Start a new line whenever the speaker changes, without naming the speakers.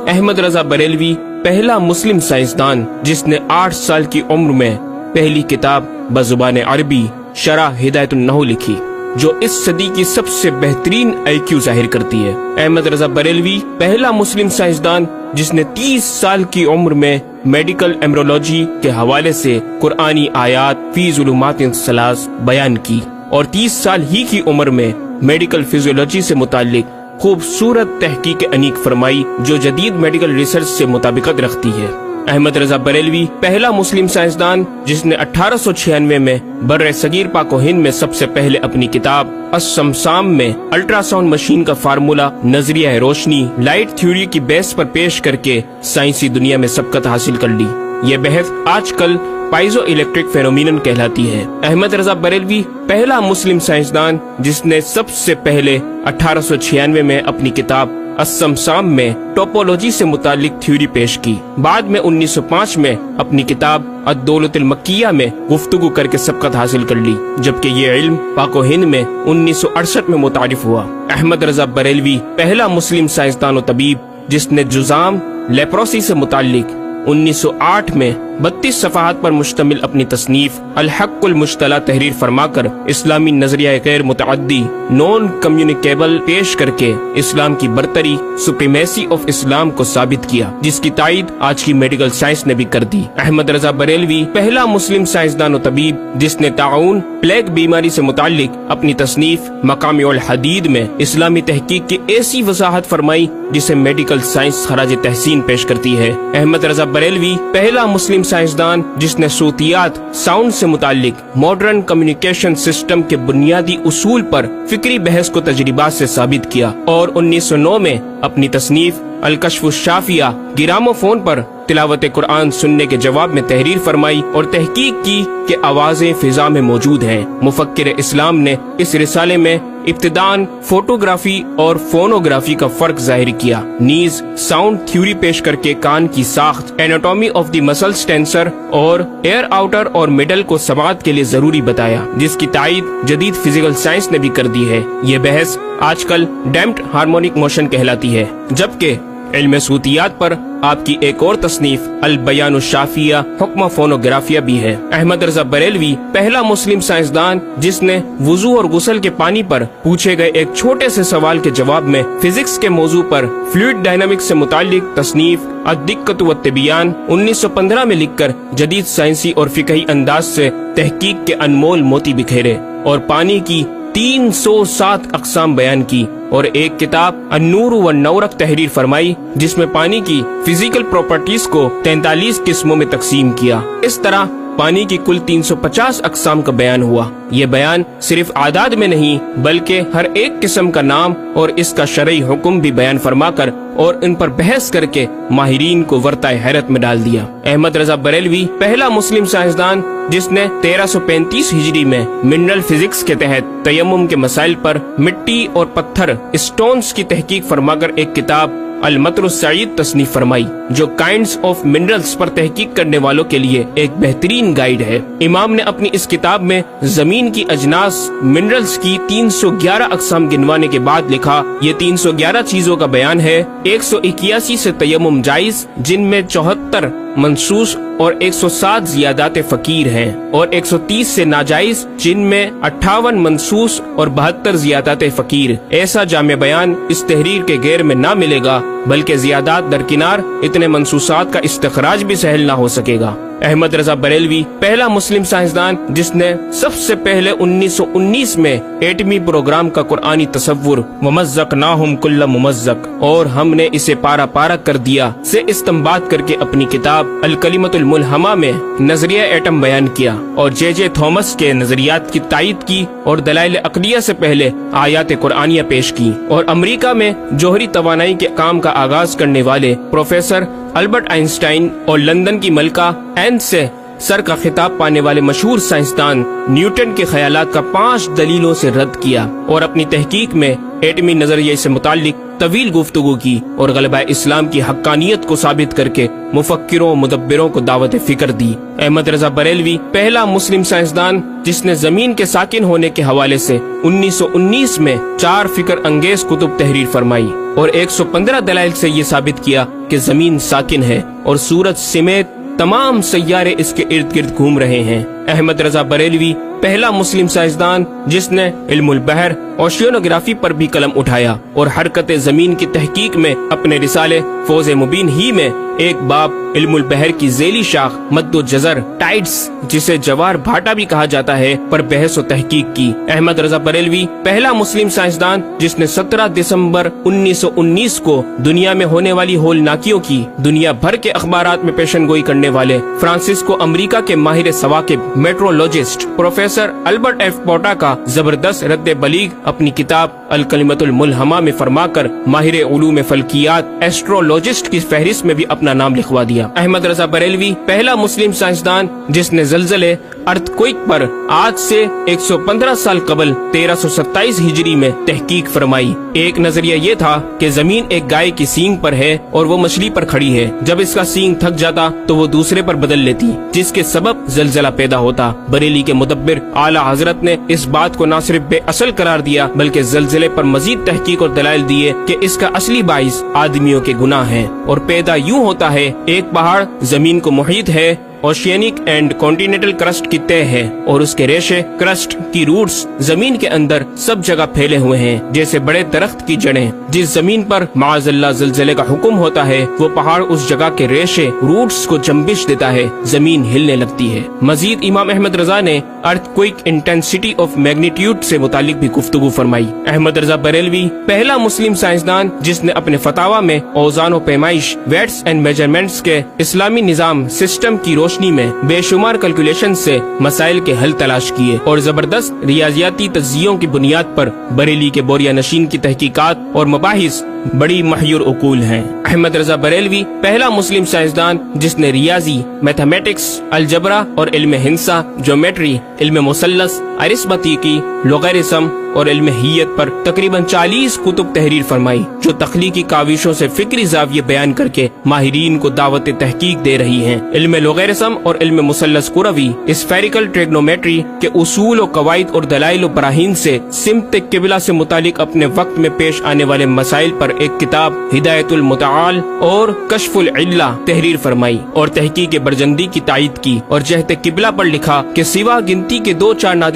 احمد رضا بریلوی پہلا مسلم سائنسدان جس نے 8 سال کی عمر میں پہلی کتاب بزبان عربی شرح ہدایت النحو لکھی، جو اس صدی کی سب سے بہترین IQ ظاہر کرتی ہے۔ احمد رضا بریلوی پہلا مسلم سائنسدان جس نے 30 سال کی عمر میں میڈیکل ایمبرولوجی کے حوالے سے قرآنی آیات فی ظلمات ثلاث بیان کی، اور 30 سال ہی کی عمر میں میڈیکل فزیولوجی سے متعلق خوبصورت تحقیق انیق فرمائی، جو جدید میڈیکل ریسرچ سے مطابقت رکھتی ہے۔ احمد رضا بریلوی پہلا مسلم سائنسدان جس نے 1896 میں بر صغیر پاک و ہند میں سب سے پہلے اپنی کتاب السمسام میں الٹرا ساؤنڈ مشین کا فارمولا نظریہ روشنی لائٹ تھیوری کی بیس پر پیش کر کے سائنسی دنیا میں سبقت حاصل کر لی۔ یہ بحث آج کل پائزو الیکٹرک فینومینن کہلاتی ہے۔ احمد رضا بریلوی پہلا مسلم سائنسدان جس نے سب سے پہلے 1896 میں اپنی کتاب السمسام میں ٹوپولوجی سے متعلق تھیوری پیش کی۔ بعد میں 1905 میں اپنی کتاب الدولۃ المکیہ میں گفتگو کر کے سبقت حاصل کر لی، جبکہ یہ علم پاک و ہند میں 1968 میں متعارف ہوا۔ احمد رضا بریلوی پہلا مسلم سائنسدان و طبیب جس نے جذام لیپروسی سے متعلق 1908 میں 32 صفحات پر مشتمل اپنی تصنیف الحق المجتلی تحریر فرما کر اسلامی نظریہ غیر متعدی نون کمیونیکیبل پیش کر کے اسلام کی برتری سپریمیسی آف اسلام کو ثابت کیا، جس کی تائید آج کی میڈیکل سائنس نے بھی کر دی۔ احمد رضا بریلوی پہلا مسلم سائنسدان و طبیب جس نے طاعون پلیگ بیماری سے متعلق اپنی تصنیف مقامع الحدید میں اسلامی تحقیق کی ایسی وضاحت فرمائی جسے میڈیکل سائنس خراج تحسین پیش کرتی ہے۔ احمد رضا بریلوی پہلا مسلم سائنسدان جس نے صوتیات ساؤنڈ سے متعلق ماڈرن کمیونیکیشن سسٹم کے بنیادی اصول پر فکری بحث کو تجربات سے ثابت کیا، اور 1909 میں اپنی تصنیف الکشف الشافیہ گرامو فون پر تلاوت قرآن سننے کے جواب میں تحریر فرمائی اور تحقیق کی کہ آوازیں فضا میں موجود ہیں۔ مفکر اسلام نے اس رسالے میں ابتداً فوٹوگرافی اور فونوگرافی کا فرق ظاہر کیا، نیز ساؤنڈ تھیوری پیش کر کے کان کی ساخت anatomy of the muscles tensor اور ایئر آؤٹر اور مڈل کو سماعت کے لیے ضروری بتایا، جس کی تائید جدید فزیکل سائنس نے بھی کر دی ہے۔ یہ بحث آج کل ڈیمپڈ ہارمونک موشن کہلاتی ہے، جبکہ علم صوتیات پر آپ کی ایک اور تصنیف البیان الشافیہ حکم فونوگرافیہ بھی ہے۔ احمد رضا بریلوی پہلا مسلم سائنسدان جس نے وضو اور غسل کے پانی پر پوچھے گئے ایک چھوٹے سے سوال کے جواب میں فزکس کے موضوع پر فلوئڈ ڈائنامکس سے متعلق تصنیف الدقۃ والتبیان 1915 میں لکھ کر جدید سائنسی اور فقہی انداز سے تحقیق کے انمول موتی بکھیرے اور پانی کی 307 اقسام بیان کی، اور ایک کتاب النور والنورق تحریر فرمائی جس میں پانی کی فزیکل پراپرٹیز کو 43 قسموں میں تقسیم کیا۔ اس طرح پانی کی کل 350 اقسام کا بیان ہوا۔ یہ بیان صرف اعداد میں نہیں بلکہ ہر ایک قسم کا نام اور اس کا شرعی حکم بھی بیان فرما کر اور ان پر بحث کر کے ماہرین کو ورطہ حیرت میں ڈال دیا۔ احمد رضا بریلوی پہلا مسلم سائنسدان جس نے 1335 ہجری میں منرل فزکس کے تحت تیمم کے مسائل پر مٹی اور پتھر اسٹونز کی تحقیق فرما کر ایک کتاب المطر السعید تصنیف فرمائی، جو کائنڈز آف منرلز پر تحقیق کرنے والوں کے لیے ایک بہترین گائیڈ ہے۔ امام نے اپنی اس کتاب میں زمین کی اجناس منرلز کی 311 اقسام گنوانے کے بعد لکھا، یہ 311 چیزوں کا بیان ہے۔ 181 سے تیمم جائز، جن میں 74 منصوص اور 107 زیادات فقیر ہیں، اور 130 سے ناجائز، جن میں 58 منصوص اور 72 زیادات فقیر۔ ایسا جامع بیان اس تحریر کے غیر میں نہ ملے گا، بلکہ زیادات درکنار اتنے منصوصات کا استخراج بھی سہل نہ ہو سکے گا۔ احمد رضا بریلوی پہلا مسلم سائنسدان جس نے سب سے پہلے 1919 میں ایٹمی پروگرام کا قرآنی تصور ومزقناہم کل ممزق اور ہم نے اسے پارا پارا کر دیا سے استنباط کر کے اپنی کتاب الکلمۃ الملہمہ میں نظریہ ایٹم بیان کیا، اور جے جے تھامس کے نظریات کی تائید کی اور دلائل عقلیہ سے پہلے آیات قرآنیہ پیش کی، اور امریکہ میں جوہری توانائی کے کام کا آغاز کرنے والے پروفیسر البرٹ آئنسٹائن اور لندن کی ملکہ این سے سر کا خطاب پانے والے مشہور سائنسدان نیوٹن کے خیالات کا 5 دلیلوں سے رد کیا، اور اپنی تحقیق میں ایٹمی نظریے سے متعلق طویل گفتگو کی اور غلبہ اسلام کی حقانیت کو ثابت کر کے مفکروں مدبروں کو دعوت فکر دی۔ احمد رضا بریلوی پہلا مسلم سائنسدان جس نے زمین کے ساکن ہونے کے حوالے سے 1919 میں 4 فکر انگیز کتب تحریر فرمائی اور 115 دلائل سے یہ ثابت کیا کہ زمین ساکن ہے اور سورج سمیت تمام سیارے اس کے ارد گرد گھوم رہے ہیں۔ احمد رضا بریلوی پہلا مسلم سائنسدان جس نے علم البحر اوشینوگرافی پر بھی قلم اٹھایا اور حرکت زمین کی تحقیق میں اپنے رسالے فوز مبین ہی میں ایک باب علم البحر کی ذیلی شاخ مد و جزر ٹائڈز جسے جوار بھاٹا بھی کہا جاتا ہے پر بحث و تحقیق کی۔ احمد رضا بریلوی پہلا مسلم سائنسدان جس نے 17 دسمبر 1919 کو دنیا میں ہونے والی ہولناکیوں کی دنیا بھر کے اخبارات میں پیشن گوئی کرنے والے فرانسسکو امریکہ کے ماہر ثواقب میٹرولوجسٹ پروفیسر البرٹ ایف پوٹا کا زبردست رد بلیغ اپنی کتاب الکلمۃ الملہمہ میں فرما کر ماہر علوم فلکیات ایسٹرولوجسٹ کی فہرست میں بھی اپنا نام لکھوا دیا۔ احمد رضا بریلوی پہلا مسلم سائنسدان جس نے زلزلے ارتھ کوئک پر آج سے 115 سال قبل 1327 ہجری میں تحقیق فرمائی۔ ایک نظریہ یہ تھا کہ زمین ایک گائے کی سینگ پر ہے اور وہ مچھلی پر کھڑی ہے، جب اس کا سینگ تھک جاتا تو وہ دوسرے پر بدل لیتی جس کے سبب زلزلہ پیدا ہوتا۔ بریلی کے مدبر اعلی حضرت نے اس بات کو نہ صرف بے اصل قرار دیا بلکہ زلزلے پر مزید تحقیق اور دلائل دیے کہ اس کا اصلی باعث آدمیوں کے گناہ ہیں اور پیدا یوں ہوتا ہے۔ ایک پہاڑ زمین کو محیط ہے، اوشینک اینڈ کانٹیننٹل کرسٹ کی تہ ہے اور اس کے ریشے کرسٹ کی روٹس زمین کے اندر سب جگہ پھیلے ہوئے ہیں جیسے بڑے درخت کی جڑیں۔ جس زمین پر معاذ اللہ زلزلے کا حکم ہوتا ہے وہ پہاڑ اس جگہ کے ریشے روٹس کو جنبش دیتا ہے، زمین ہلنے لگتی ہے۔ مزید امام احمد رضا نے ارتھ کوئک انٹینسٹی آف میگنیٹیوڈ سے متعلق بھی گفتگو فرمائی۔ احمد رضا بریلوی پہلا مسلم سائنسدان جس نے اپنے فتاوی میں اوزان و پیمائش ویٹس اینڈ میجرمنٹس کے اسلامی نظام سسٹم کی روشنی میں بے شمار کیلکولیشن سے مسائل کے حل تلاش کیے اور زبردست ریاضیاتی تجزیوں کی بنیاد پر بریلی کے بوریا نشین کی تحقیقات اور مباحث بڑی محیر عقول ہیں۔ احمد رضا بریلوی پہلا مسلم سائنسدان جس نے ریاضی، میتھمیٹکس، الجبرا اور علم ہندسہ، جیومیٹری، علم مثلث، ارثمیٹکی، لوگرثم اور علم حیت پر تقریباً 40 کتب تحریر فرمائی جو تخلیقی کاوشوں سے فکری زاویے بیان کر کے ماہرین کو دعوت تحقیق دے رہی ہیں۔ علم لوگرثم اور علم مثلث کروی، اسفیریکل ٹریگنومیٹری کے اصول و قواعد اور دلائل و براہین سے سمت قبلہ سے متعلق اپنے وقت میں پیش آنے والے مسائل پر ایک کتاب ہدایت المتعال اور کشف العلہ تحریر فرمائی اور تحقیق برجندی کی تائید کی اور جہت قبلہ پر لکھا کہ سوا گنتی کے 2-4 نادر